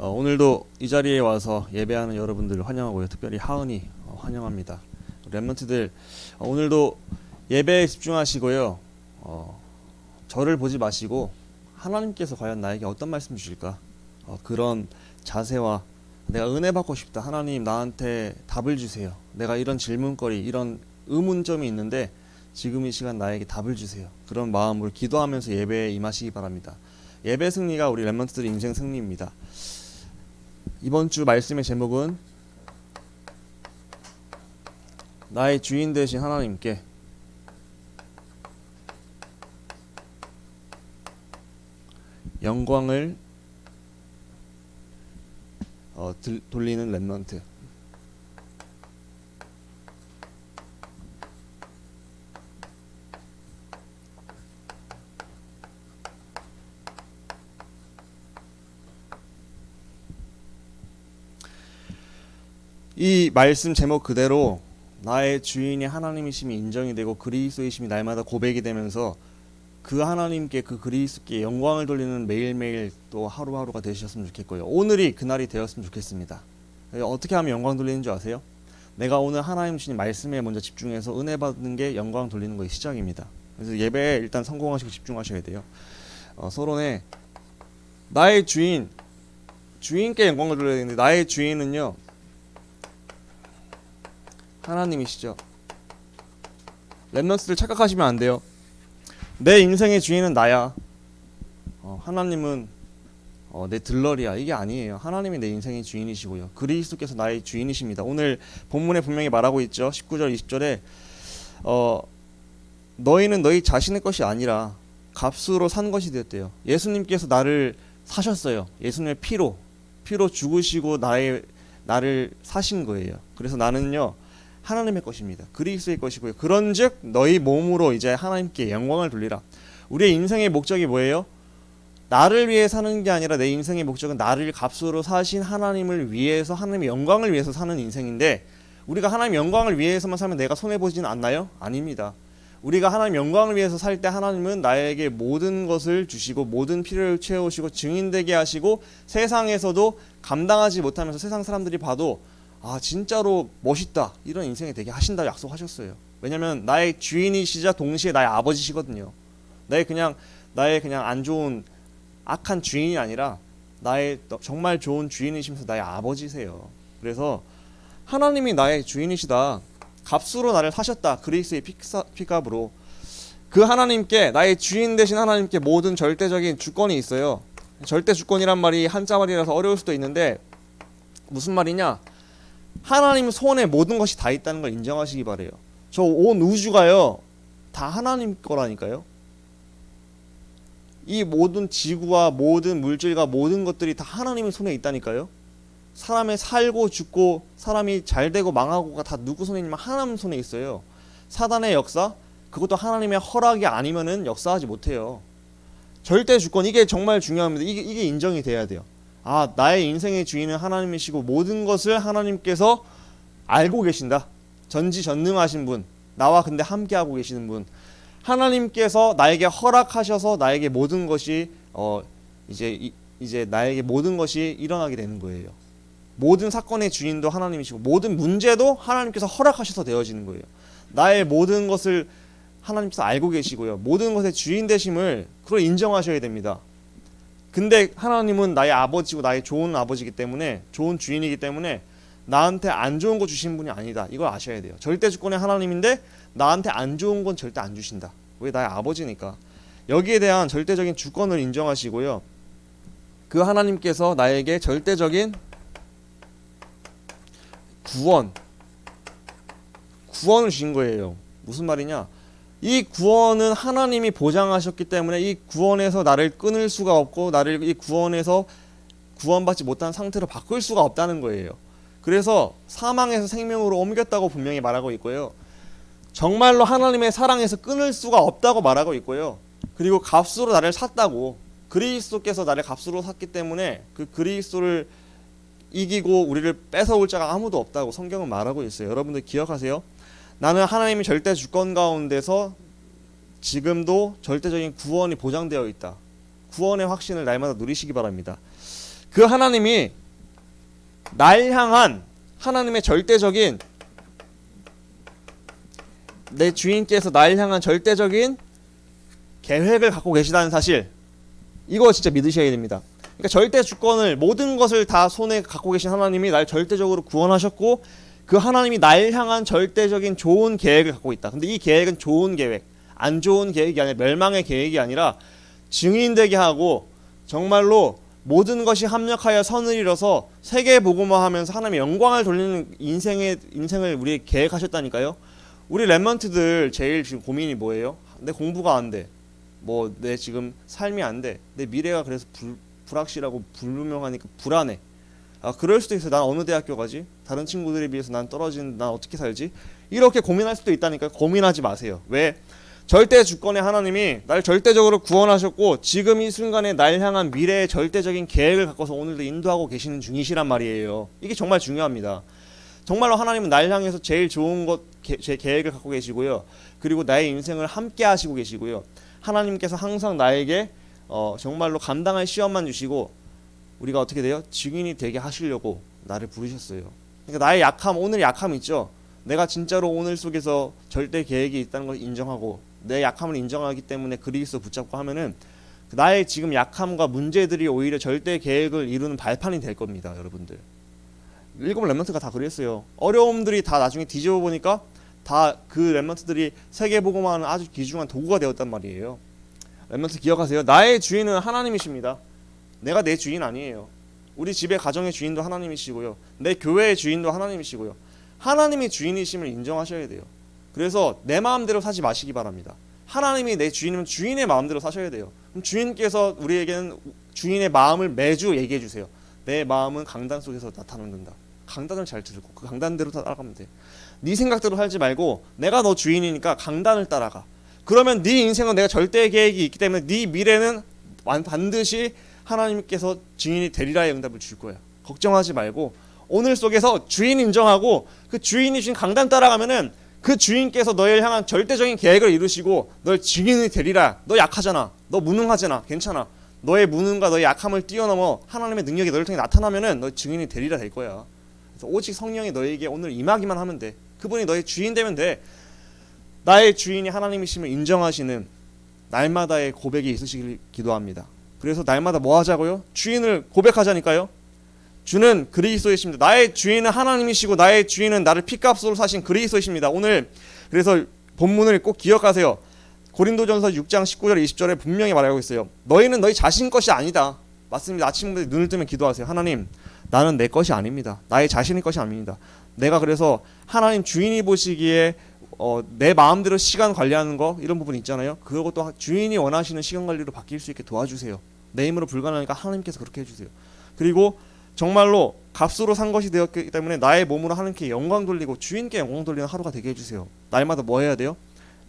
오늘도 이 자리에 와서 예배하는 여러분들을 환영하고요. 특별히 하은이 환영합니다. 렘넌트들 오늘도 예배에 집중하시고요. 저를 보지 마시고 하나님께서 과연 나에게 어떤 말씀 주실까? 그런 자세와 내가 은혜 받고 싶다. 하나님 나한테 답을 주세요. 내가 이런 질문거리, 이런 의문점이 있는데 지금 이 시간 나에게 답을 주세요. 그런 마음으로 기도하면서 예배에 임하시기 바랍니다. 예배 승리가 우리 렘넌트들의 인생 승리입니다. 이번 주 말씀의 제목은 나의 주인 되신 하나님께 영광을 돌리는 렘넌트. 이 말씀 제목 그대로 나의 주인이 하나님이심이 인정이 되고 그리스도이심이 날마다 고백이 되면서 그 하나님께, 그 그리스도께 영광을 돌리는 매일매일 또 하루하루가 되셨으면 좋겠고요. 오늘이 그날이 되었으면 좋겠습니다. 어떻게 하면 영광 돌리는 줄 아세요? 내가 오늘 하나님 주신 말씀에 먼저 집중해서 은혜 받는 게 영광 돌리는 거의 시작입니다. 그래서 예배에 일단 성공하시고 집중하셔야 돼요. 서론에 나의 주인께 영광을 돌려야 되는데 나의 주인은요 하나님이시죠. 렘넌트들 착각하시면 안 돼요. 내 인생의 주인은 나야. 하나님은 내 들러리야. 이게 아니에요. 하나님이 내 인생의 주인이시고요. 그리스도께서 나의 주인이십니다. 오늘 본문에 분명히 말하고 있죠. 19절 20절에 너희는 너희 자신의 것이 아니라 값으로 산 것이 되었대요. 예수님께서 나를 사셨어요. 예수님의 피로 죽으시고 나를 사신 거예요. 그래서 나는요 하나님의 것입니다. 그리스도의 것이고요. 그런즉 너희 몸으로 이제 하나님께 영광을 돌리라. 우리의 인생의 목적이 뭐예요? 나를 위해 사는 게 아니라 내 인생의 목적은 나를 값으로 사신 하나님을 위해서, 하나님의 영광을 위해서 사는 인생인데 우리가 하나님의 영광을 위해서만 살면 내가 손해보지는 않나요? 아닙니다. 우리가 하나님의 영광을 위해서 살 때 하나님은 나에게 모든 것을 주시고 모든 필요를 채우시고 증인되게 하시고 세상에서도 감당하지 못하면서 세상 사람들이 봐도 진짜로 멋있다 이런 인생이 되게 하신다고 약속하셨어요. 왜냐면 나의 주인이시자 동시에 나의 아버지시거든요. 나의 그냥 안 좋은 악한 주인이 아니라 나의 정말 좋은 주인이시면서 나의 아버지세요. 그래서 하나님이 나의 주인이시다. 값으로 나를 사셨다. 그리스도의 피값으로. 그 하나님께, 나의 주인 되신 하나님께 모든 절대적인 주권이 있어요. 절대 주권이란 말이 한자말이라서 어려울 수도 있는데 무슨 말이냐? 하나님 손에 모든 것이 다 있다는 걸 인정하시기 바래요. 저 온 우주가요 다 하나님 거라니까요. 이 모든 지구와 모든 물질과 모든 것들이 다 하나님의 손에 있다니까요. 사람의 살고 죽고 사람이 잘되고 망하고가 다 누구 손에 있냐면 하나님 손에 있어요. 사단의 역사 그것도 하나님의 허락이 아니면은 역사하지 못해요. 절대 주권 이게 정말 중요합니다. 이게 인정이 돼야 돼요. 나의 인생의 주인은 하나님이시고 모든 것을 하나님께서 알고 계신다. 전지전능하신 분, 나와 근데 함께하고 계시는 분, 하나님께서 나에게 허락하셔서 나에게 모든 것이 이제 나에게 모든 것이 일어나게 되는 거예요. 모든 사건의 주인도 하나님이시고 모든 문제도 하나님께서 허락하셔서 되어지는 거예요. 나의 모든 것을 하나님께서 알고 계시고요. 모든 것의 주인 되심을 그걸 인정하셔야 됩니다. 근데 하나님은 나의 아버지고 나의 좋은 아버지이기 때문에 좋은 주인이기 때문에 나한테 안 좋은 거 주신 분이 아니다. 이걸 아셔야 돼요. 절대 주권의 하나님인데 나한테 안 좋은 건 절대 안 주신다. 왜? 나의 아버지니까. 여기에 대한 절대적인 주권을 인정하시고요. 그 하나님께서 나에게 절대적인 구원을 주신 거예요. 무슨 말이냐? 이 구원은 하나님이 보장하셨기 때문에 이 구원에서 나를 끊을 수가 없고 나를 이 구원에서 구원받지 못한 상태로 바꿀 수가 없다는 거예요. 그래서 사망에서 생명으로 옮겼다고 분명히 말하고 있고요. 정말로 하나님의 사랑에서 끊을 수가 없다고 말하고 있고요. 그리고 값으로 나를 샀다고. 그리스도께서 나를 값으로 샀기 때문에 그 그리스도를 이기고 우리를 뺏어올 자가 아무도 없다고 성경은 말하고 있어요. 여러분들 기억하세요? 나는 하나님의 절대 주권 가운데서 지금도 절대적인 구원이 보장되어 있다. 구원의 확신을 날마다 누리시기 바랍니다. 그 하나님이 날 향한 하나님의 절대적인, 내 주인께서 날 향한 절대적인 계획을 갖고 계시다는 사실, 이거 진짜 믿으셔야 됩니다. 그러니까 절대 주권을, 모든 것을 다 손에 갖고 계신 하나님이 날 절대적으로 구원하셨고, 그 하나님이 날 향한 절대적인 좋은 계획을 갖고 있다. 근데 이 계획은 좋은 계획, 안 좋은 계획이 아니라, 멸망의 계획이 아니라 증인되게 하고 정말로 모든 것이 합력하여 선을 이뤄서 세계 복음화하면서 하나님의 영광을 돌리는 인생을 우리 계획하셨다니까요. 우리 랩런트들 제일 지금 고민이 뭐예요? 내 공부가 안 돼. 뭐 내 지금 삶이 안 돼. 내 미래가 그래서 불확실하고 불분명하니까 불안해. 아, 그럴 수도 있어요. 난 어느 대학교 가지? 다른 친구들에 비해서 난 떨어진, 난 어떻게 살지? 이렇게 고민할 수도 있다니까요. 고민하지 마세요. 왜? 절대 주권의 하나님이 날 절대적으로 구원하셨고, 지금 이 순간에 날 향한 미래의 절대적인 계획을 갖고서 오늘도 인도하고 계시는 중이시란 말이에요. 이게 정말 중요합니다. 정말로 하나님은 날 향해서 제일 좋은 것, 제 계획을 갖고 계시고요. 그리고 나의 인생을 함께 하시고 계시고요. 하나님께서 항상 나에게 정말로 감당할 시험만 주시고, 우리가 어떻게 돼요? 증인이 되게 하시려고 나를 부르셨어요. 그러니까 나의 약함, 오늘 약함 있죠? 내가 진짜로 오늘 속에서 절대 계획이 있다는 걸 인정하고, 내 약함을 인정하기 때문에 그리스도 붙잡고 하면은 나의 지금 약함과 문제들이 오히려 절대 계획을 이루는 발판이 될 겁니다, 여러분들. 일곱 렘넌트가 다 그랬어요. 어려움들이 다 나중에 뒤집어 보니까 다 그 렘넌트들이 세계 복음화하는 아주 귀중한 도구가 되었단 말이에요. 렘넌트 기억하세요. 나의 주인은 하나님이십니다. 내가 내 주인 아니에요. 우리 집의 가정의 주인도 하나님이시고요. 내 교회의 주인도 하나님이시고요. 하나님이 주인이심을 인정하셔야 돼요. 그래서 내 마음대로 사지 마시기 바랍니다. 하나님이 내 주인이면 주인의 마음대로 사셔야 돼요. 그럼 주인께서 우리에게는 주인의 마음을 매주 얘기해 주세요. 내 마음은 강단 속에서 나타난다. 강단을 잘 들고 그 강단대로 따라가면 돼. 네 생각대로 살지 말고 내가 너 주인이니까 강단을 따라가. 그러면 네 인생은 내가 절대 계획이 있기 때문에 네 미래는 반드시 하나님께서 주인이 되리라의 응답을 줄 거야. 걱정하지 말고 오늘 속에서 주인 인정하고 그 주인이 주신 강단 따라가면은 그 주인께서 너를 향한 절대적인 계획을 이루시고 널 증인이 되리라. 너 약하잖아. 너 무능하잖아. 괜찮아. 너의 무능과 너의 약함을 뛰어넘어 하나님의 능력이 너를 통해 나타나면은 너 증인이 되리라 될 거야. 그래서 오직 성령이 너에게 오늘 임하기만 하면 돼. 그분이 너의 주인 되면 돼. 나의 주인이 하나님이심을 인정하시는 날마다의 고백이 있으시길 기도합니다. 그래서 날마다 뭐 하자고요? 주인을 고백하자니까요. 주는 그리스도이십니다. 나의 주인은 하나님이시고 나의 주인은 나를 피값으로 사신 그리스도이십니다. 오늘 그래서 본문을 꼭 기억하세요. 고린도전서 6장 19절 20절에 분명히 말하고 있어요. 너희는 너희 자신 것이 아니다. 맞습니다. 아침부터 눈을 뜨면 기도하세요. 하나님, 나는 내 것이 아닙니다. 나의 자신의 것이 아닙니다. 내가 그래서 하나님 주인이 보시기에 내 마음대로 시간 관리하는 거 이런 부분 있잖아요. 그것도 주인이 원하시는 시간 관리로 바뀔 수 있게 도와주세요. 내 힘으로 불가능하니까 하나님께서 그렇게 해주세요. 그리고 정말로 값으로 산 것이 되었기 때문에 나의 몸으로 하나님께 영광 돌리고 주인께 영광 돌리는 하루가 되게 해주세요. 날마다 뭐 해야 돼요?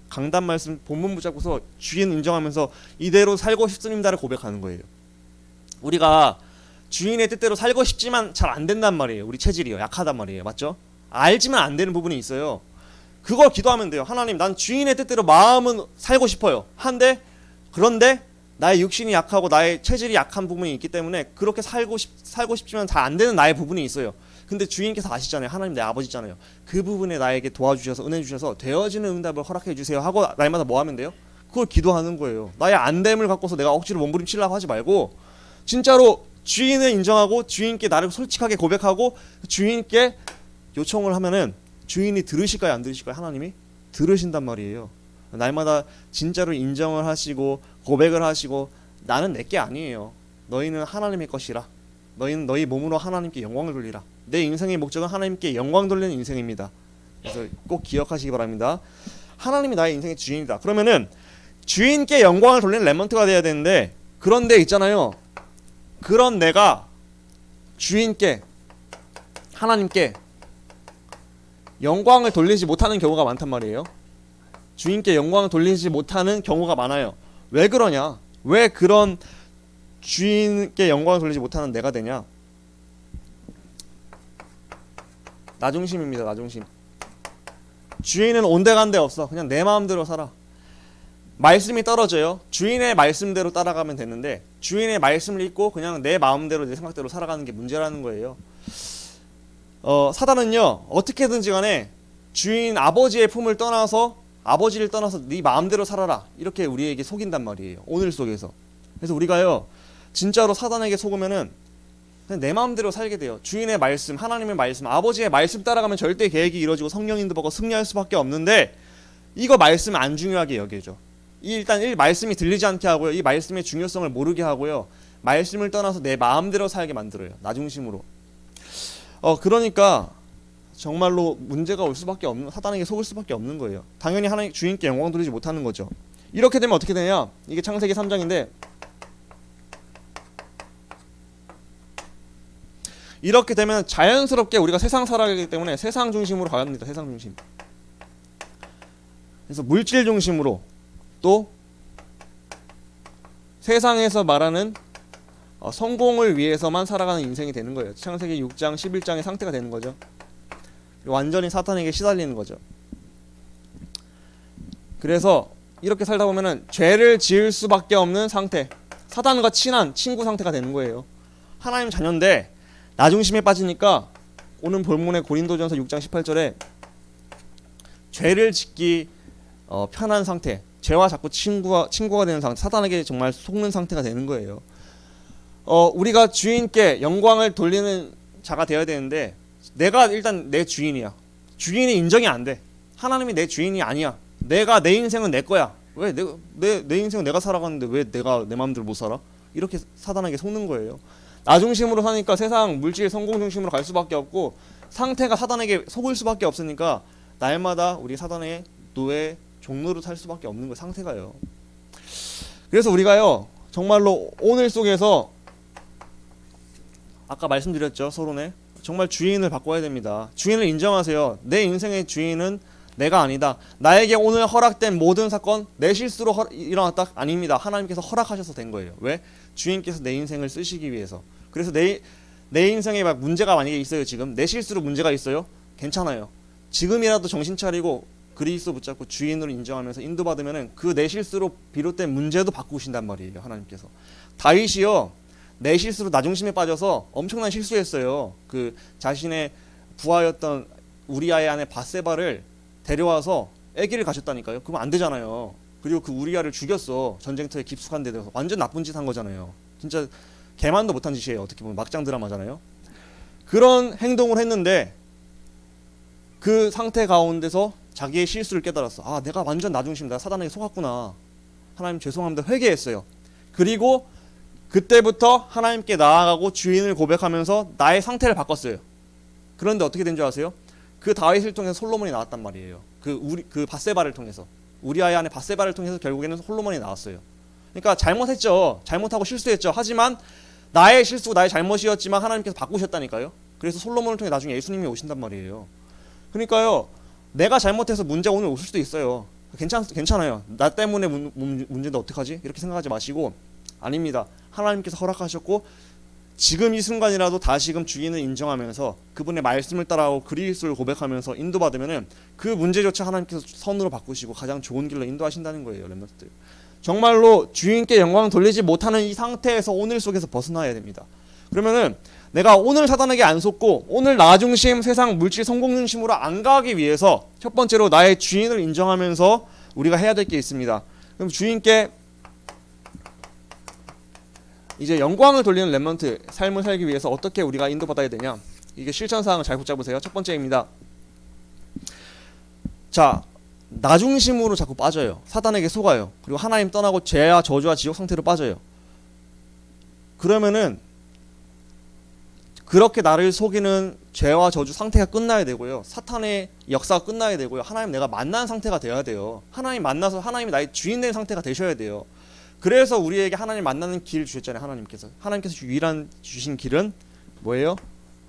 강단 말씀 본문 붙잡고서 주인 인정하면서 이대로 살고 싶습니다를 고백하는 거예요. 우리가 주인의 뜻대로 살고 싶지만 잘 안 된단 말이에요. 우리 체질이요. 약하단 말이에요. 맞죠? 알지만 안 되는 부분이 있어요. 그걸 기도하면 돼요. 하나님, 난 주인의 뜻대로 마음은 살고 싶어요. 그런데 나의 육신이 약하고 나의 체질이 약한 부분이 있기 때문에 그렇게 살고 싶지만 잘 안 되는 나의 부분이 있어요. 근데 주인께서 아시잖아요. 하나님 내 아버지잖아요. 그 부분에 나에게 도와주셔서 은혜 주셔서 되어지는 응답을 허락해 주세요 하고 날마다 뭐 하면 돼요? 그걸 기도하는 거예요. 나의 안됨을 갖고서 내가 억지로 몸부림치려고 하지 말고 진짜로 주인을 인정하고 주인께 나를 솔직하게 고백하고 주인께 요청을 하면은 주인이 들으실까요? 안 들으실까요? 하나님이 들으신단 말이에요. 날마다 진짜로 인정을 하시고 고백을 하시고 나는 내게 아니에요. 너희는 하나님의 것이라. 너희는 너희 몸으로 하나님께 영광을 돌리라. 내 인생의 목적은 하나님께 영광 돌리는 인생입니다. 그래서 꼭 기억하시기 바랍니다. 하나님이 나의 인생의 주인이다. 그러면은 주인께 영광을 돌리는 렘넌트가 돼야 되는데 그런데 있잖아요. 그런 내가 주인께 하나님께 영광을 돌리지 못하는 경우가 많단 말이에요. 주인께 영광을 돌리지 못하는 경우가 많아요. 왜 그러냐? 왜 그런 주인께 영광을 돌리지 못하는 내가 되냐? 나 중심입니다. 나 중심. 주인은 온데간데 없어. 그냥 내 마음대로 살아. 말씀이 떨어져요. 주인의 말씀대로 따라가면 되는데 주인의 말씀을 잊고 그냥 내 마음대로 내 생각대로 살아가는 게 문제라는 거예요. 사단은요 어떻게든지 간에 주인 아버지의 품을 떠나서 아버지를 떠나서 네 마음대로 살아라 이렇게 우리에게 속인단 말이에요. 오늘 속에서. 그래서 우리가요 진짜로 사단에게 속으면은 그냥 내 마음대로 살게 돼요. 주인의 말씀, 하나님의 말씀, 아버지의 말씀 따라가면 절대 계획이 이루어지고 성령 인도받고 승리할 수밖에 없는데 이거 말씀 안 중요하게 여겨죠. 일단 말씀이 들리지 않게 하고요. 이 말씀의 중요성을 모르게 하고요. 말씀을 떠나서 내 마음대로 살게 만들어요. 나 중심으로. 그러니까 정말로 문제가 올 수밖에 없는, 사단에게 속을 수밖에 없는 거예요. 당연히 하나님 주인께 영광 돌리지 못하는 거죠. 이렇게 되면 어떻게 되냐? 이게 창세기 3장인데 이렇게 되면 자연스럽게 우리가 세상 살아가기 때문에 세상 중심으로 가야 합니다. 세상 중심. 그래서 물질 중심으로 또 세상에서 말하는 성공을 위해서만 살아가는 인생이 되는 거예요. 창세기 6장 11장의 상태가 되는 거죠. 완전히 사탄에게 시달리는 거죠. 그래서 이렇게 살다 보면은 죄를 지을 수밖에 없는 상태, 사단과 친한 친구 상태가 되는 거예요. 하나님 자녀인데 나 중심에 빠지니까 오늘 본문의 고린도전서 6장 18절에 죄를 짓기 편한 상태, 죄와 자꾸 친구가 되는 상태, 사단에게 정말 속는 상태가 되는 거예요. 우리가 주인께 영광을 돌리는 자가 되어야 되는데 내가 일단 내 주인이야. 주인이 인정이 안 돼. 하나님이 내 주인이 아니야. 내 인생은 내 거야. 왜 내 인생은 내가 살아가는데 왜 내가 내 마음대로 못 살아? 이렇게 사단에게 속는 거예요. 나 중심으로 사니까 세상 물질 성공 중심으로 갈 수밖에 없고 상태가 사단에게 속을 수밖에 없으니까 날마다 우리 사단의 노예 종로로 살 수밖에 없는 거 상태가요. 그래서 우리가요 정말로 오늘 속에서 아까 말씀드렸죠 서론에 정말 주인을 바꿔야 됩니다. 주인을 인정하세요. 내 인생의 주인은 내가 아니다. 나에게 오늘 허락된 모든 사건 내 실수로 일어났다? 아닙니다. 하나님께서 허락하셔서 된 거예요. 왜? 주인께서 내 인생을 쓰시기 위해서. 그래서 내 인생에 막 문제가 만약에 있어요. 지금 내 실수로 문제가 있어요. 괜찮아요. 지금이라도 정신 차리고 그리스도 붙잡고 주인으로 인정하면서 인도받으면은 그 내 실수로 비롯된 문제도 바꾸신단 말이에요. 하나님께서. 다윗이요 내 실수로 나 중심에 빠져서 엄청난 실수했어요. 그 자신의 부하였던 우리아의 아내 바세바를 데려와서 아기를 가졌다니까요. 그러면 안 되잖아요. 그리고 그 우리아를 죽였어. 전쟁터에 깊숙한 데 대서 완전 나쁜 짓 한 거잖아요. 진짜 개만도 못한 짓이에요. 어떻게 보면 막장 드라마잖아요. 그런 행동을 했는데 그 상태 가운데서 자기의 실수를 깨달았어. 아 내가 완전 나 중심, 내가 사단에게 속았구나. 하나님 죄송합니다. 회개했어요. 그리고 그때부터 하나님께 나아가고 주인을 고백하면서 나의 상태를 바꿨어요. 그런데 어떻게 된 줄 아세요? 그 다윗을 통해서 솔로몬이 나왔단 말이에요. 그 바세바를 통해서 우리아의 아내 바세바를 통해서 결국에는 솔로몬이 나왔어요. 그러니까 잘못했죠. 잘못하고 실수했죠. 하지만 나의 실수, 나의 잘못이었지만 하나님께서 바꾸셨다니까요. 그래서 솔로몬을 통해 나중에 예수님이 오신단 말이에요. 그러니까요. 내가 잘못해서 문제가 오늘 올 수도 있어요. 괜찮아요. 나 때문에 문제인데 어떡하지? 이렇게 생각하지 마시고 아닙니다. 하나님께서 허락하셨고 지금 이 순간이라도 다시금 주인을 인정하면서 그분의 말씀을 따라하고 그리스도를 고백하면서 인도받으면은 그 문제조차 하나님께서 선으로 바꾸시고 가장 좋은 길로 인도하신다는 거예요. 렘넌트들. 정말로 주인께 영광 돌리지 못하는 이 상태에서 오늘 속에서 벗어나야 됩니다. 그러면은 내가 오늘 사단에게 안 속고 오늘 나 중심, 세상 물질 성공 중심으로 안 가기 위해서 첫 번째로 나의 주인을 인정하면서 우리가 해야 될 게 있습니다. 그럼 주인께 이제 영광을 돌리는 렘넌트 삶을 살기 위해서 어떻게 우리가 인도받아야 되냐? 이게 실천사항을 잘 붙잡으세요. 첫 번째입니다. 자, 나 중심으로 자꾸 빠져요. 사단에게 속아요. 그리고 하나님 떠나고 죄와 저주와 지옥 상태로 빠져요. 그러면은 그렇게 나를 속이는 죄와 저주 상태가 끝나야 되고요. 사탄의 역사가 끝나야 되고요. 하나님 내가 만난 상태가 되어야 돼요. 하나님 만나서 하나님이 나의 주인 된 상태가 되셔야 돼요. 그래서 우리에게 하나님 만나는 길 주셨잖아요. 하나님께서 유일한 주신 길은 뭐예요?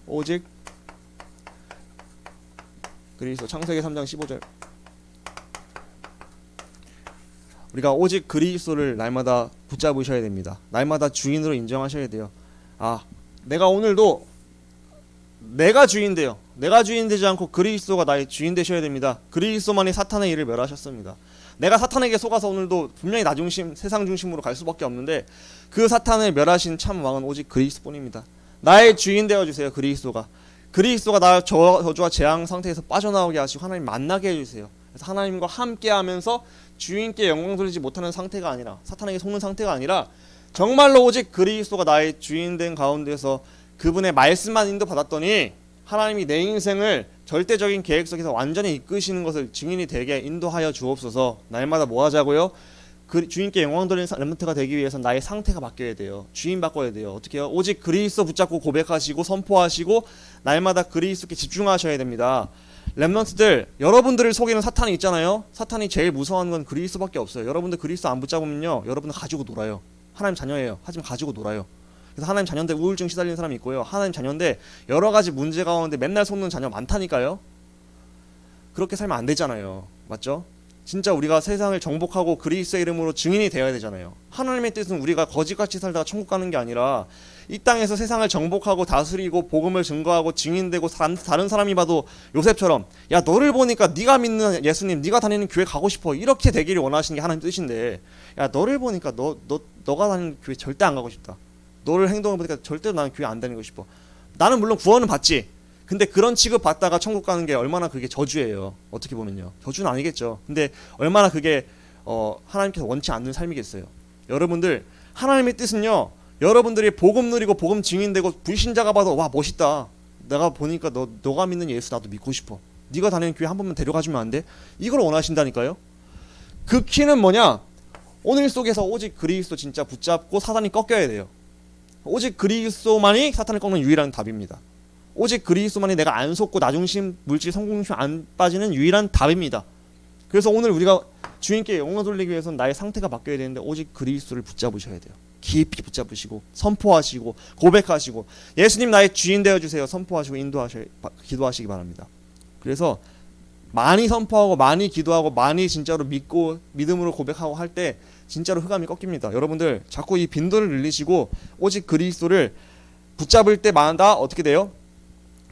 오직 그리스도. 창세기 3장 15절. 우리가 오직 그리스도를 날마다 붙잡으셔야 됩니다. 날마다 주인으로 인정하셔야 돼요. 아, 내가 오늘도 내가 주인 돼요. 내가 주인 되지 않고 그리스도가 나의 주인 되셔야 됩니다. 그리스도만이 사탄의 일을 멸하셨습니다. 내가 사탄에게 속아서 오늘도 분명히 나 중심, 세상 중심으로 갈 수밖에 없는데 그 사탄을 멸하신 참 왕은 오직 그리스도뿐입니다. 나의 주인 되어주세요. 그리스도가 나 저주와 재앙 상태에서 빠져나오게 하시고 하나님 만나게 해주세요. 그래서 하나님과 함께하면서 주인께 영광 돌리지 못하는 상태가 아니라, 사탄에게 속는 상태가 아니라 정말로 오직 그리스도가 나의 주인 된 가운데서 그분의 말씀만 인도받았더니 하나님이 내 인생을 절대적인 계획 속에서 완전히 이끄시는 것을 증인이 되게 인도하여 주옵소서. 날마다 뭐 하자고요? 그 주인께 영광 돌리는 렘넌트가 되기 위해서 나의 상태가 바뀌어야 돼요. 주인 바꿔야 돼요. 어떻게 해요? 오직 그리스도 붙잡고 고백하시고 선포하시고 날마다 그리스도께 집중하셔야 됩니다. 렘넌트들, 여러분들을 속이는 사탄이 있잖아요. 사탄이 제일 무서워하는 건 그리스도밖에 없어요. 여러분들 그리스도 안 붙잡으면요, 여러분들 가지고 놀아요. 하나님 자녀예요. 하지만 가지고 놀아요. 그래서 하나님 자녀인데 우울증 시달리는 사람이 있고요. 하나님 자녀인데 여러 가지 문제 가운데 맨날 속는 자녀 많다니까요. 그렇게 살면 안 되잖아요. 맞죠? 진짜 우리가 세상을 정복하고 그리스도의 이름으로 증인이 되어야 되잖아요. 하나님의 뜻은 우리가 거지같이 살다가 천국 가는 게 아니라 이 땅에서 세상을 정복하고 다스리고 복음을 증거하고 증인되고 다른 사람이 봐도 요셉처럼, 야 너를 보니까 네가 믿는 예수님, 네가 다니는 교회 가고 싶어, 이렇게 되기를 원하시는 게 하나님 뜻인데, 야 너를 보니까 너가 다니는 교회 절대 안 가고 싶다, 너를 행동을 보니까 절대로 나는 교회 안 다니고 싶어. 나는 물론 구원은 받지, 근데 그런 취급 받다가 천국 가는 게 얼마나 그게 저주예요. 어떻게 보면요, 저주는 아니겠죠. 근데 얼마나 그게 하나님께서 원치 않는 삶이겠어요. 여러분들, 하나님의 뜻은요, 여러분들이 복음 누리고 복음 증인되고 불신자가 봐도 와 멋있다, 내가 보니까 너가 믿는 예수 나도 믿고 싶어, 네가 다니는 교회 한 번만 데려가주면 안 돼? 이걸 원하신다니까요. 그 키는 뭐냐? 오늘 속에서 오직 그리스도 진짜 붙잡고 사단이 꺾여야 돼요. 오직 그리스도만이 사탄을 꺾는 유일한 답입니다. 오직 그리스도만이 내가 안 속고 나중심, 물질, 성공중심 안 빠지는 유일한 답입니다. 그래서 오늘 우리가 주인께 영광 돌리기 위해서는 나의 상태가 바뀌어야 되는데 오직 그리스도를 붙잡으셔야 돼요. 깊이 붙잡으시고 선포하시고 고백하시고 예수님 나의 주인 되어주세요 선포하시고 기도하시기 바랍니다. 그래서 많이 선포하고 많이 기도하고 많이 진짜로 믿고 믿음으로 고백하고 할 때 진짜로 흑암이 꺾입니다. 여러분들 자꾸 이 빈도를 늘리시고 오직 그리스도를 붙잡을 때마다 어떻게 돼요?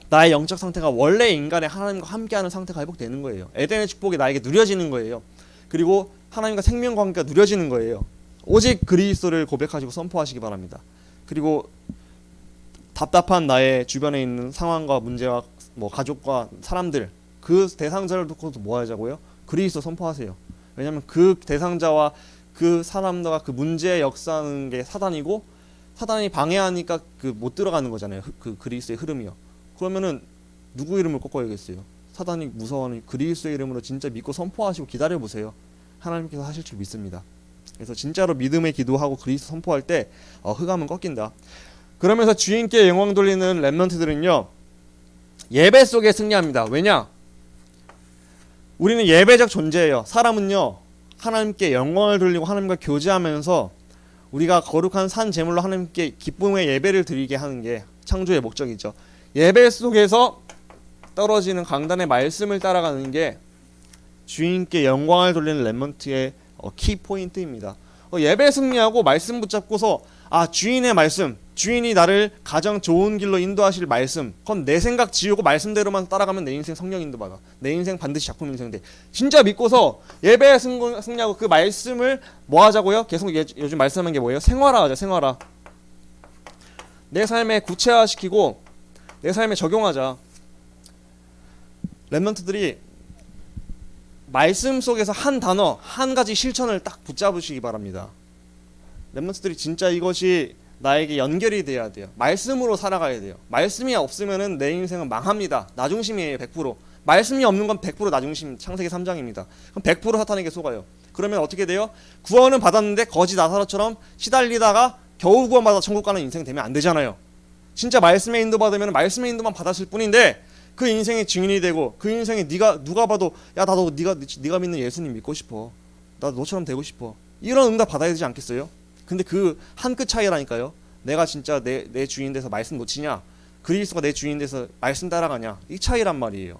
나의 영적 상태가 원래 인간의 하나님과 함께하는 상태가 회복되는 거예요. 에덴의 축복이 나에게 누려지는 거예요. 그리고 하나님과 생명관계가 누려지는 거예요. 오직 그리스도를 고백하시고 선포하시기 바랍니다. 그리고 답답한 나의 주변에 있는 상황과 문제와 가족과 사람들, 그 대상자를 놓고 뭐 하자고요? 그리스도 선포하세요. 왜냐하면 그 대상자와 그 사람과 그 문제의 역사하는 게 사단이고, 사단이 방해하니까 못 들어가는 거잖아요. 그 그리스도의 흐름이요. 그러면은 누구 이름을 꺾어야겠어요? 사단이 무서워하는 그리스도의 이름으로 진짜 믿고 선포하시고 기다려보세요. 하나님께서 하실 줄 믿습니다. 그래서 진짜로 믿음의 기도하고 그리스도 선포할 때 흑암은 꺾인다. 그러면서 주인께 영광 돌리는 렘넌트들은요, 예배 속에 승리합니다. 왜냐? 우리는 예배적 존재예요. 사람은요, 하나님께 영광을 돌리고 하나님과 교제하면서 우리가 거룩한 산 제물로 하나님께 기쁨의 예배를 드리게 하는 게 창조의 목적이죠. 예배 속에서 떨어지는 강단의 말씀을 따라가는 게 주인께 영광을 돌리는 렘넌트의 키 포인트입니다. 예배 승리하고 말씀 붙잡고서 주인의 말씀, 주인이 나를 가장 좋은 길로 인도하실 말씀, 그럼 내 생각 지우고 말씀대로만 따라가면 내 인생 성령 인도받아. 내 인생 반드시 작품 인생 돼. 진짜 믿고서 예배 승리하고 그 말씀을 뭐 하자고요? 계속 요즘 말씀하는 게 뭐예요? 생활화하자. 생활화. 내 삶에 구체화시키고 내 삶에 적용하자. 렘넌트들이 말씀 속에서 한 단어, 한 가지 실천을 딱 붙잡으시기 바랍니다. 렘넌트들이 진짜 이것이 나에게 연결이 돼야 돼요. 말씀으로 살아가야 돼요. 말씀이 없으면은 내 인생은 망합니다. 나중심이에요. 100%. 말씀이 없는 건 100% 나중심. 창세기 3장입니다. 그럼 100% 사탄에게 속아요. 그러면 어떻게 돼요? 구원은 받았는데 거지 나사로처럼 시달리다가 겨우 구원받아 천국 가는 인생 되면 안 되잖아요. 진짜 말씀의 인도 받으면 말씀의 인도만 받았을 뿐인데 그 인생의 증인이 되고 그 인생에 누가 봐도 야 나도 네가 믿는 예수님 믿고 싶어. 나 너처럼 되고 싶어. 이런 응답 받아야 되지 않겠어요? 근데 그 한 끗 차이라니까요. 내가 진짜 내 주인 돼서 말씀 놓치냐, 그리스도가 내 주인 돼서 말씀 따라가냐, 이 차이란 말이에요.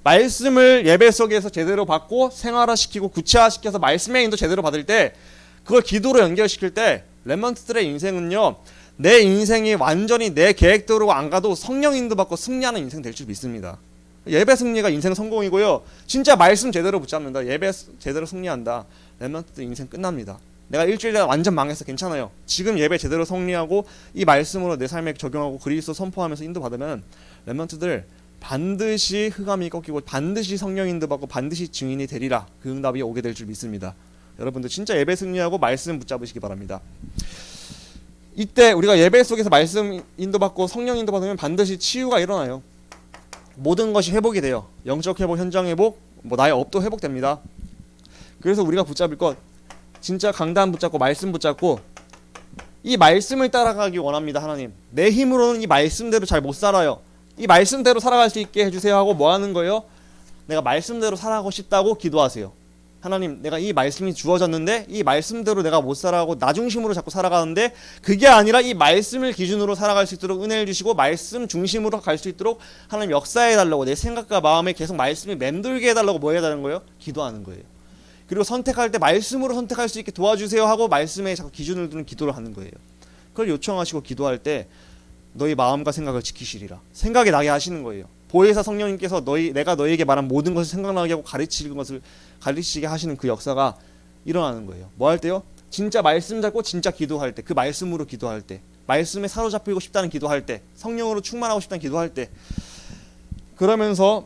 말씀을 예배 속에서 제대로 받고 생활화시키고 구체화시켜서 말씀의 인도 제대로 받을 때, 그걸 기도로 연결시킬 때 렘넌트들의 인생은요, 내 인생이 완전히 내 계획대로 안 가도 성령 인도 받고 승리하는 인생 될 줄 믿습니다. 예배 승리가 인생 성공이고요. 진짜 말씀 제대로 붙잡는다. 예배 제대로 승리한다. 렘넌트들 인생 끝납니다. 내가 일주일에 완전 망했어. 괜찮아요. 지금 예배 제대로 승리하고 이 말씀으로 내 삶에 적용하고 그리스도 선포하면서 인도받으면 렘넌트들 반드시 흑암이 꺾이고 반드시 성령 인도받고 반드시 증인이 되리라. 그 응답이 오게 될 줄 믿습니다. 여러분들 진짜 예배 승리하고 말씀 붙잡으시기 바랍니다. 이때 우리가 예배 속에서 말씀 인도받고 성령 인도받으면 반드시 치유가 일어나요. 모든 것이 회복이 돼요. 영적 회복, 현장 회복, 나의 업도 회복됩니다. 그래서 우리가 붙잡을 것 진짜 강단 붙잡고 말씀 붙잡고 이 말씀을 따라가기 원합니다. 하나님, 내 힘으로는 이 말씀대로 잘 못 살아요. 이 말씀대로 살아갈 수 있게 해주세요 하고 뭐 하는 거예요? 내가 말씀대로 살아가고 싶다고 기도하세요. 하나님, 내가 이 말씀이 주어졌는데 이 말씀대로 내가 못 살아가고 나 중심으로 자꾸 살아가는데 그게 아니라 이 말씀을 기준으로 살아갈 수 있도록 은혜를 주시고 말씀 중심으로 갈 수 있도록 하나님 역사해달라고, 내 생각과 마음에 계속 말씀이 맴돌게 해달라고 뭐 해달라는 거예요? 기도하는 거예요. 그리고 선택할 때 말씀으로 선택할 수 있게 도와주세요 하고 말씀에 자꾸 기준을 두는 기도를 하는 거예요. 그걸 요청하시고 기도할 때 너희 마음과 생각을 지키시리라. 생각이 나게 하시는 거예요. 보혜사 성령님께서 내가 너희에게 말한 모든 것을 생각나게 하고 가르치게 하시는 그 역사가 일어나는 거예요. 뭐 할 때요? 진짜 말씀 잡고 진짜 기도할 때, 그 말씀으로 기도할 때, 말씀에 사로잡히고 싶다는 기도할 때, 성령으로 충만하고 싶다는 기도할 때, 그러면서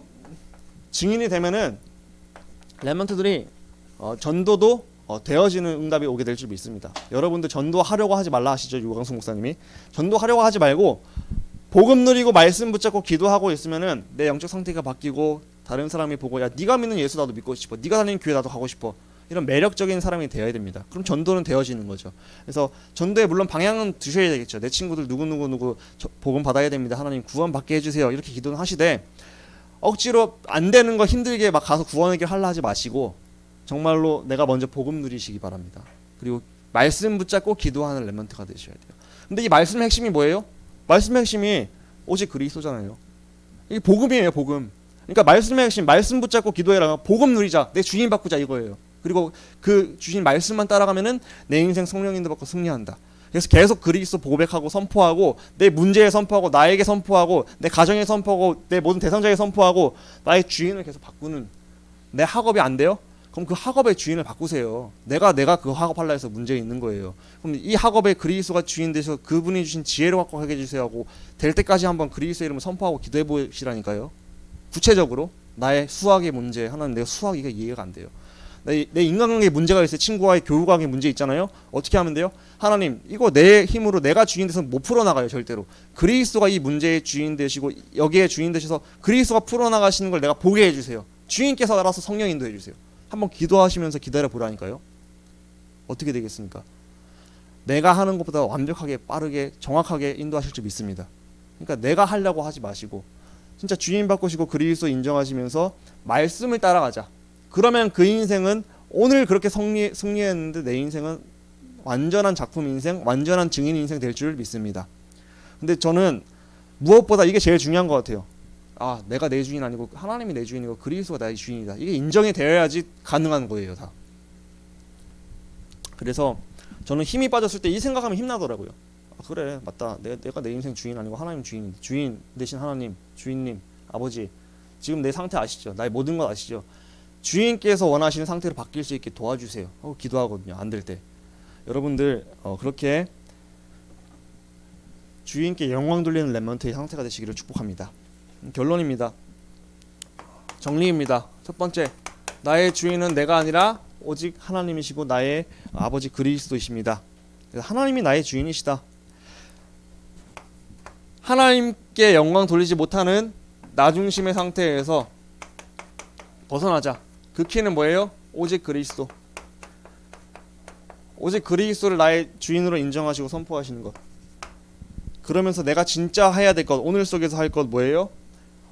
증인이 되면은 렘넌트들이 전도도 되어지는 응답이 오게 될 줄 믿습니다. 여러분들 전도하려고 하지 말라 하시죠. 유광수 목사님이. 전도하려고 하지 말고 복음 누리고 말씀 붙잡고 기도하고 있으면은 내 영적 상태가 바뀌고 다른 사람이 보고 야, 네가 믿는 예수 나도 믿고 싶어. 네가 다니는 교회 나도 가고 싶어. 이런 매력적인 사람이 되어야 됩니다. 그럼 전도는 되어지는 거죠. 그래서 전도에 물론 방향은 두셔야 되겠죠. 내 친구들 누구 복음 받아야 됩니다. 하나님 구원 받게 해주세요. 이렇게 기도는 하시되 억지로 안 되는 거 힘들게 막 가서 구원하길 하려 하지 마시고 정말로 내가 먼저 복음 누리시기 바랍니다. 그리고 말씀 붙잡고 기도하는 렘넌트가 되셔야 돼요. 근데 이 말씀의 핵심이 뭐예요? 말씀의 핵심이 오직 그리스도잖아요. 이게 복음이에요, 복음. 그러니까 말씀의 핵심, 말씀 붙잡고 기도해라. 복음 누리자, 내 주인 바꾸자 이거예요. 그리고 그 주신 말씀만 따라가면은 내 인생 성령 인도받고 승리한다. 그래서 계속 그리스도 고백하고 선포하고 내 문제에 선포하고 나에게 선포하고 내 가정에 선포하고 내 모든 대상자에 선포하고 나의 주인을 계속 바꾸는. 내 학업이 안 돼요? 그럼 그 학업의 주인을 바꾸세요. 내가 그 학업하려 해서 문제 있는 거예요. 그럼 이 학업의 그리스도가 주인 되셔서 그분이 주신 지혜로 갖고 하게 해주세요 하고 될 때까지 한번 그리스도 이름을 선포하고 기도해 보시라니까요. 구체적으로 나의 수학의 문제, 하나는 내가 수학이 이해가 안 돼요. 내 인간관계에 문제가 있어요. 친구와의 교우관계에 문제 있잖아요. 어떻게 하면 돼요? 하나님, 이거 내 힘으로 내가 주인 돼서 못 풀어나가요. 절대로. 그리스도가 이 문제의 주인 되시고 여기에 주인 되셔서 그리스도가 풀어나가시는 걸 내가 보게 해주세요. 주인께서 알아서 성령 인도해 주세요. 한번 기도하시면서 기다려 보라니까요. 어떻게 되겠습니까? 내가 하는 것보다 완벽하게 빠르게 정확하게 인도하실 줄 믿습니다. 그러니까 내가 하려고 하지 마시고 진짜 주인 바꾸시고 그리스도 인정하시면서 말씀을 따라가자. 그러면 그 인생은 오늘 그렇게 승리했는데 내 인생은 완전한 작품 인생, 완전한 증인 인생 될 줄 믿습니다. 근데 저는 무엇보다 이게 제일 중요한 것 같아요. 아, 내가 내 주인 아니고 하나님이 내 주인이고 그리스도가 나의 주인이다. 이게 인정이 되어야지 가능한 거예요, 다. 그래서 저는 힘이 빠졌을 때 이 생각하면 힘나더라고요. 아, 그래, 맞다. 내가 내 인생 주인 아니고 하나님 주인. 주인 대신 하나님, 주인님, 아버지. 지금 내 상태 아시죠? 나의 모든 것 아시죠? 주인께서 원하시는 상태로 바뀔 수 있게 도와주세요 하고 기도하거든요. 안 될 때. 여러분들 그렇게 주인께 영광 돌리는 렘넌트의 상태가 되시기를 축복합니다. 결론입니다. 정리입니다. 첫 번째, 나의 주인은 내가 아니라 오직 하나님이시고 나의 아버지 그리스도이십니다. 하나님이 나의 주인이시다. 하나님께 영광 돌리지 못하는 나 중심의 상태에서 벗어나자. 그 키는 뭐예요? 오직 그리스도. 오직 그리스도를 나의 주인으로 인정하시고 선포하시는 것. 그러면서 내가 진짜 해야 될 것, 오늘 속에서 할 것 뭐예요?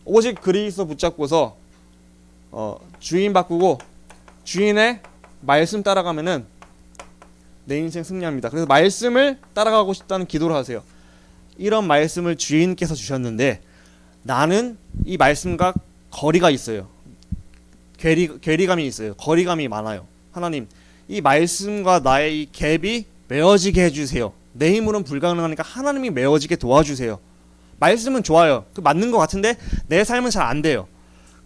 오직 그리스도 붙잡고서 주인 바꾸고 주인의 말씀 따라가면은 내 인생 승리합니다. 그래서 말씀을 따라가고 싶다는 기도를 하세요. 이런 말씀을 주인께서 주셨는데 나는 이 말씀과 거리가 있어요. 괴리감이 있어요. 거리감이 많아요. 하나님, 이 말씀과 나의 이 갭이 메어지게 해주세요. 내 힘으로는 불가능하니까 하나님이 메어지게 도와주세요. 말씀은 좋아요. 그 맞는 것 같은데 내 삶은 잘 안 돼요.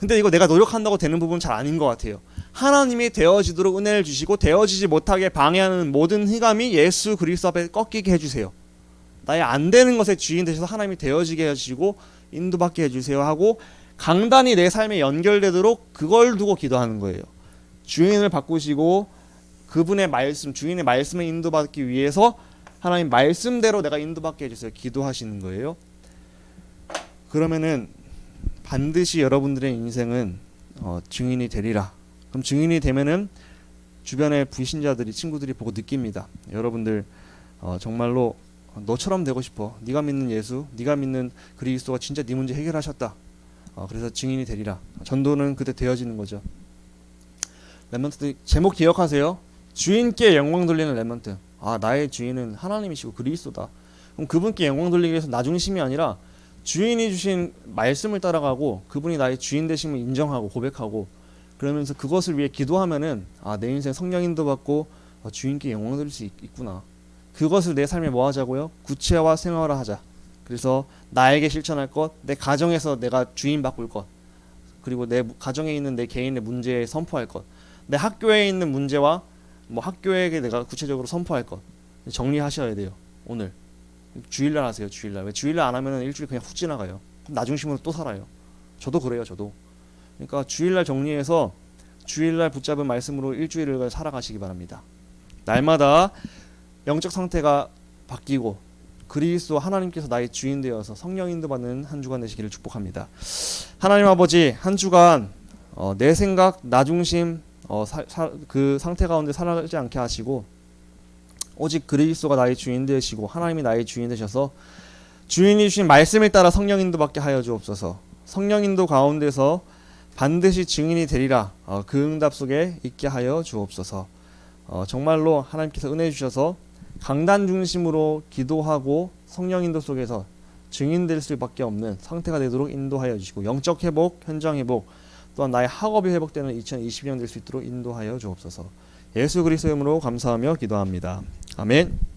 근데 이거 내가 노력한다고 되는 부분은 잘 아닌 것 같아요. 하나님이 되어지도록 은혜를 주시고 되어지지 못하게 방해하는 모든 흑암이 예수 그리스도 앞에 꺾이게 해주세요. 나의 안 되는 것에 주인 되셔서 하나님이 되어지게 해주시고 인도받게 해주세요 하고 강단이 내 삶에 연결되도록 그걸 두고 기도하는 거예요. 주인을 바꾸시고 그분의 말씀, 주인의 말씀에 인도받기 위해서 하나님 말씀대로 내가 인도받게 해주세요. 기도하시는 거예요. 그러면은 반드시 여러분들의 인생은 증인이 되리라. 그럼 증인이 되면은 주변의 불신자들이 친구들이 보고 느낍니다. 여러분들 정말로 너처럼 되고 싶어. 네가 믿는 예수, 네가 믿는 그리스도가 진짜 네 문제 해결하셨다. 그래서 증인이 되리라. 전도는 그때 되어지는 거죠. 렘넌트 제목 기억하세요. 주인께 영광 돌리는 렘넌트. 나의 주인은 하나님이시고 그리스도다. 그럼 그분께 영광 돌리기 위해서 나 중심이 아니라 주인이 주신 말씀을 따라가고 그분이 나의 주인 되심을 인정하고 고백하고 그러면서 그것을 위해 기도하면은 내 인생 성령 인도받고 주인께 영광 돌릴 수 있구나. 그것을 내 삶에 뭐 하자고요? 구체화 생활화하자. 그래서 나에게 실천할 것, 내 가정에서 내가 주인 바꿀 것, 그리고 내 가정에 있는 내 개인의 문제에 선포할 것, 내 학교에 있는 문제와 뭐 학교에게 내가 구체적으로 선포할 것 정리하셔야 돼요. 오늘 주일날 하세요. 주일날. 왜 주일날 안 하면 일주일 그냥 훅 지나가요. 그럼 나 중심으로 또 살아요. 저도 그래요. 저도. 그러니까 주일날 정리해서 주일날 붙잡은 말씀으로 일주일을 살아가시기 바랍니다. 날마다 영적 상태가 바뀌고 그리스도 하나님께서 나의 주인 되어서 성령 인도받는 한 주간 되시기를 축복합니다. 하나님 아버지, 한 주간 내 생각, 나 중심 그 상태 가운데 살아가지 않게 하시고 오직 그리스도가 나의 주인 되시고 하나님이 나의 주인 되셔서 주인이 주신 말씀을 따라 성령 인도받게 하여 주옵소서. 성령 인도 가운데서 반드시 증인이 되리라. 그 응답 속에 있게 하여 주옵소서. 정말로 하나님께서 은혜 주셔서 강단 중심으로 기도하고 성령 인도 속에서 증인될 수밖에 없는 상태가 되도록 인도하여 주시고 영적 회복, 현장 회복, 또한 나의 학업이 회복되는 2020년 될 수 있도록 인도하여 주옵소서. 예수 그리스도의 이름으로 감사하며 기도합니다. 아멘.